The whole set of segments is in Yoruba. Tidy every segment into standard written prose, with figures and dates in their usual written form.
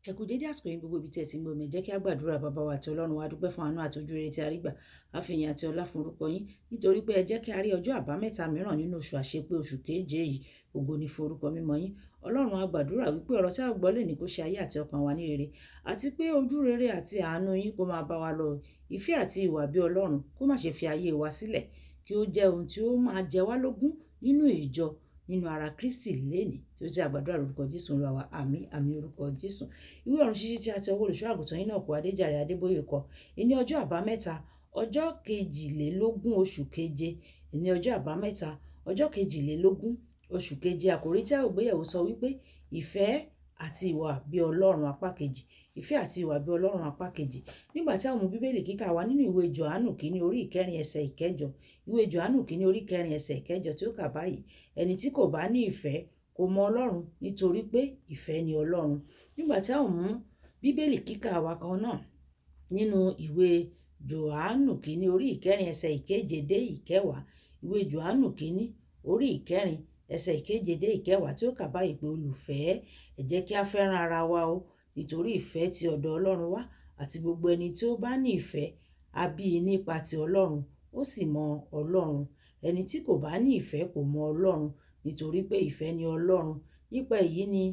Ẹ kú dédé àsìkò yín gbogbo ibi tí ẹ ti ń gbọ́ mi. Jẹ́ kí a gbàdúrà. Bàbá wa àti Ọlọ́run wa, dúpẹ́ fún àánú àti ojú rere tí a rí gbà. A fi ìyìn àti ọlá fún orúkọ yín nítorí pé ẹ jẹ́ kí a rí ọjọ́ àbámẹ́ta mìíràn nínú oṣù àṣepé oṣù keje yìí. Ògo ni fún orúkọ mímọ́ yín. Ọlọ́run a gbàdúrà wípé ọ̀rọ̀ tí a gbọ́ lè ní kó ṣe ayé àti ọkàn wa ní rere, àti pé ojú rere àti àánú yín kó máa bá wa lọ. Ìfẹ́ àti ìwà bí Ọlọ́run kó má ṣe fi ayé wa sílẹ̀, kí ó jẹ́ ohun tí ó máa jẹ wá lógún nínú ìjọ, nínú ara Kristi lénìí, tí ó ti àgbàdúrà lórúkọ Jésù Olúwa wa. Àmín, àmín orúkọ Jésù. Ìwé ọ̀run ṣíṣí tí a ti ọwọ́ olùṣọ́ àgùntàn Enoch Adeboye kọ. Ní ọjọ́ àbámẹ́ta, ọjọ́ kejìlélógún oṣù keje. Ní ọjọ́ àbámẹ́ta, ọjọ́ kejìlélógún oṣù keje. Àkòrí tí a ó gbé yẹ̀wò sọ wípé ìfẹ́ àti ìwà bí Ọlọ́run apá kejì. Ìfẹ́ àti ìwà bí Ọlọ́run apá kejì. Nígbà tí a mú bíbélì kíkà wa nínú ìwé Jòhánù kìíní orí ìkẹrin ẹsẹ̀ ìkẹjọ. Ìwé Jòhánù kìíní orí ìkẹrin ẹsẹ̀ ìkẹjọ tí ó kà báyìí: ẹni tí kò bá ní ìfẹ́ kò mọ Ọlọ́run, nítorí pé ìfẹ́ ni Ọlọ́run. Nígbà tí a mú bíbélì kíkà wa kan náà nínú ìwé Jòhánù kìíní orí ìkẹrin ẹsẹ̀ ìkeje dé ìkẹwàá. Ìwé Jòhánù kìíní orí ìkẹrin ẹsẹ̀ ìkeje dé ìkẹwàá tí ó kà báyìí pé olùfẹ́, ẹ jẹ́ kí a fẹ́ràn ara wa o, nítorí ìfẹ́ ti ọ̀dọ̀ Ọlọ́run wá, àti gbogbo ẹni tí ó bá ní ìfẹ́ a bí i nípa ti Ọlọ́run, ó sì mọ Ọlọ́run. Ẹni tí kò bá ní ìfẹ́ kò mọ Ọlọ́run, nítorí pé ìfẹ́ ni Ọlọ́run. Nípa èyí ni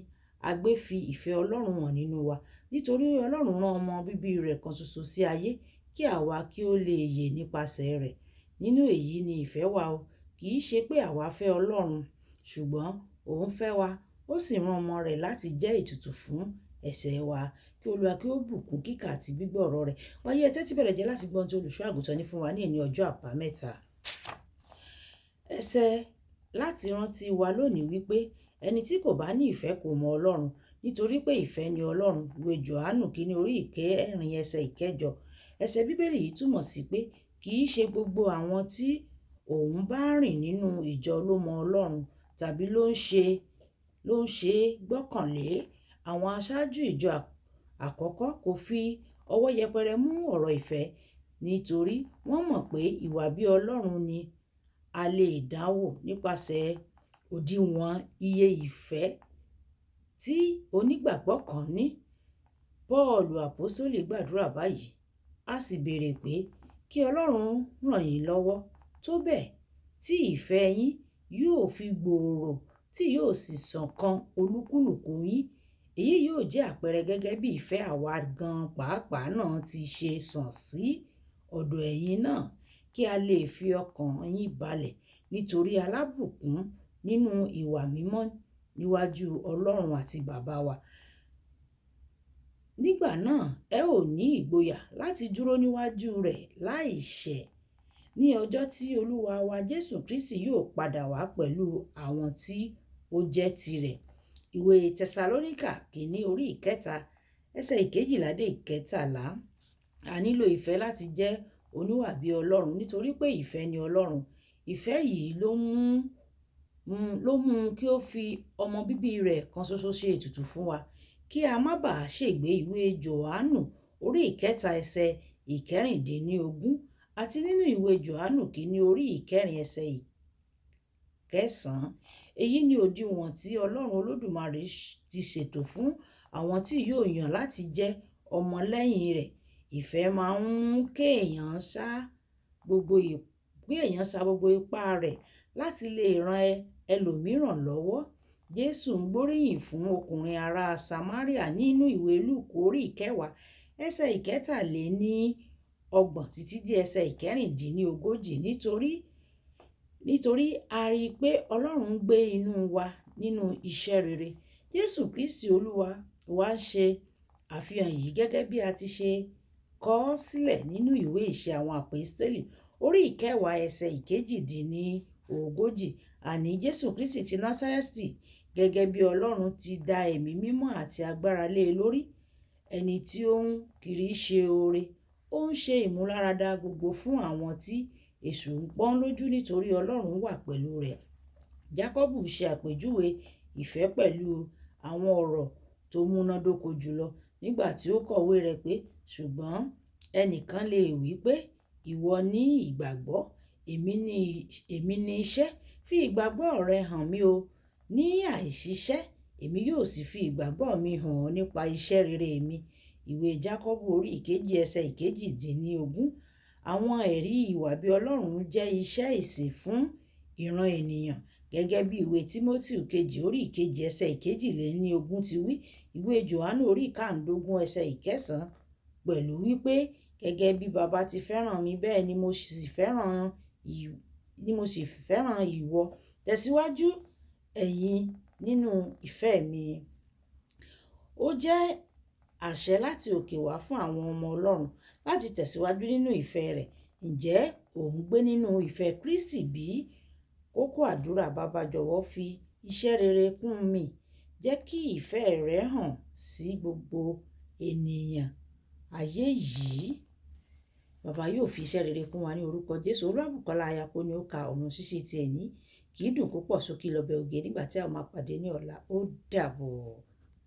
a gbé fi ìfẹ́ Ọlọ́run hàn nínú wa, nítorí Ọlọ́run rán ọmọ bíbí rẹ̀ kan ṣoṣo sí ayé kí àwa kí ó lè yè nípasẹ̀ rẹ̀. Nínú èyí ni ìfẹ́ wà o, kì í ṣe pé àwa fẹ́ Ọlọ́run, ṣùgbọ́n òun fẹ́ wa, ó sì rán ọmọ rẹ̀ láti jẹ́ ètùtù fún ẹ̀ṣẹ̀ wa. Kí Olúwa kí ó bùkún kíkà àti gbígbọ́ ọ̀rọ̀ rẹ̀. Wáyé ẹ tẹ́tí bẹ̀rẹ̀ jẹ́ láti gbọ́ ohun tí olùṣọ́ àgùntàn ní fún wa ní ọjọ́ àbámẹ́ta. Ẹsẹ̀ láti rántí wa lónìí wípé ẹni tí kò bá ní ìfẹ́ kò mọ Ọlọ́run, nítorí pé ìfẹ́ ni Ọlọ́run. Ìwé Jòhánù kìíní orí ìkẹrin ẹsẹ̀ ìkẹjọ. Ẹsẹ̀ bíbélì yìí túmọ̀ sí pé kì í ṣe gbogbo àwọn tí òun bá rìn nínú ìjọ ló mọ Ọlọ́run tàbí ló ń ṣe gbọ́kànlé. Àwọn aṣáájú ìjọ àkọ́kọ́ kò fi ọwọ́ yẹpẹrẹ mú ọ̀rọ̀ ìfẹ́, nítorí wọ́n mọ̀ pé ìwà bí Ọlọ́run ni a lè dánwò nípasẹ̀ òdiwọ̀n iye ìfẹ́ tí onígbàgbọ́ kan ní. Pọ́ọ̀lù àpọ́sítélì gbàdúrà báyìí, a sì béèrè pé kí Ọlọ́run ràn yín lọ́wọ́ tó bẹ́ẹ̀ tí ìfẹ́ yín yóò fi gbòòrò, tí yóò sì sàn kan olúkúlùkù yín. Èyí yóò jẹ́ àpẹẹrẹ gẹ́gẹ́ bí ìfẹ́ àwa gan pàápàá náà ti ṣe sàn sí ọ̀dọ̀ ẹ̀yin náà, kí a lè fi ọkàn yín balẹ̀ nítorí alábùkún nínú ìwà mímọ́ níwájú Ọlọ́run àti Bàbá wa. Nígbà náà ẹ ò ní ìgboyà láti dúró níwájú rẹ̀ láì ṣẹ̀ ní ọjọ́ tí Olúwa wa Jésù Kristi yóò padà wá pẹ̀lú àwọn tí ó jẹ́ tirẹ̀. Ìwé Tẹsalóníkà kìíní orí ìkẹta ẹsẹ̀ ìkejìlá dé ìkẹtàlá. A nílò ìfẹ́ láti jẹ́ oníwà bí Ọlọ́run, nítorí pé ìfẹ́ ni Ọlọ́run. Ìfẹ́ yìí ló mú kí ó fi ọmọ bíbí rẹ̀ kan ṣoṣo ṣe ètùtù fún wa, kí a má bàa ṣègbé. Ìwé Jòhánù orí ìkẹta ẹsẹ̀ ìkẹrìndínlógún, àti nínú ìwé Jòhánù kìíní orí ìkẹrin ẹsẹ̀ ìkẹsàn-án. Èyí ni òdiwọ̀n tí Ọlọ́run Olódùmarè ti ṣètò fún àwọn tí yóò yàn láti jẹ́ ọmọlẹ́yìn rẹ̀. Ìfẹ́ máa ń mú kéèyàn sa gbogbo ipá rẹ̀ láti lè ran ẹlòmíràn lọ́wọ́. Jésù ń gbóríyìn fún ọkùnrin ará Samaria nínú ìwé Lúùkù orí ìkẹwàá ẹsẹ̀ ìkẹtàléníọgbọ̀n títí dé ẹsẹ̀ ìkẹrìndínlógójì. Nítorí a rí i pé Ọlọ́run ń gbé inú wa nínú iṣẹ́ rere. Jésù Kristi Olúwa wa ṣe àfihàn yìí gẹ́gẹ́ bí a ti ṣe kọ ọ́ sílẹ̀ nínú ìwé ìṣe àwọn àpọ́stélì orí ìkẹwàá ẹsẹ̀ ìkejìdínlógójì. Àní Jésù Kristi ti Násárẹ́tì, gẹ́gẹ́ bí Ọlọ́run ti dá ẹ̀mí mímọ́ àti agbára lé e lórí, ẹni tí ó ń kiri ṣe oore, ó ń ṣe ìmúláradá gbogbo fún àwọn tí èṣù ń pọ́n lójú, nítorí Ọlọ́run wà pẹ̀lú rẹ̀. Jákọ́bù ṣe àpèjúwe ìfẹ́ pẹ̀lú àwọn ọ̀rọ̀ tó múnádóko jùlọ nígbà tí ó kọ̀wé rẹ̀ pé, ṣùgbọ́n ẹnìkan lè wí pé, ìwọ ní ìgbàgbọ́, èmi ní iṣẹ́. Fi ìgbàgbọ́ rẹ hàn mí o ní àìṣiṣẹ́, èmi yóò sì fi ìgbàgbọ́ mi hàn ọ́ nípa iṣẹ́ rere mi. Ìwé Jákọ́bù orí ìkejì ẹsẹ̀ ìkejì-dín-ní-ogún. Àwọn ẹ̀rí ìwà bí Ọlọ́run jẹ́ iṣẹ́ ìsìn fún ìran ènìyàn, gẹ́gẹ́ bí ìwé Tímótì kejì orí ìkejì ẹsẹ̀ ìkejì-lé-ní-ogún ti wí. Ìwé Jòhánù orí ìkáǹdógún ẹsẹ̀ ìkẹsàn-án pẹ̀lú wípé gẹ́gẹ́ bí baba ti fẹ́ràn mi bẹ́ẹ̀ ni mo sì fẹ́ràn ìwọ. Tẹ̀síwájú ẹ̀yin nínú ìfẹ́ mi. Ó jẹ́ àṣẹ láti òkè wá fún àwọn ọmọ Ọlọ́run láti tẹ̀síwájú nínú ìfẹ́ rẹ̀. Ǹjẹ́ ò ń gbé nínú ìfẹ́ Kristi bí? Kókó àdúrà: Baba jọ̀wọ́ fi iṣẹ́ rere kún mi. Jẹ́ kí ìfẹ́ rẹ hàn sí gbogbo ènìyàn ayé yìí. Baba yóò fi iṣẹ́ rere kún wa ní orúkọ Jésù. Olúwàbùkọ́lá Ayako ni ó ka ọ̀run ṣíṣí ti ẹ̀ní. Kì í dùn púpọ̀ sókè lọ́bẹ̀ oge nígbà tí a máa pàdé ní ọ̀la. Ó dàbọ̀.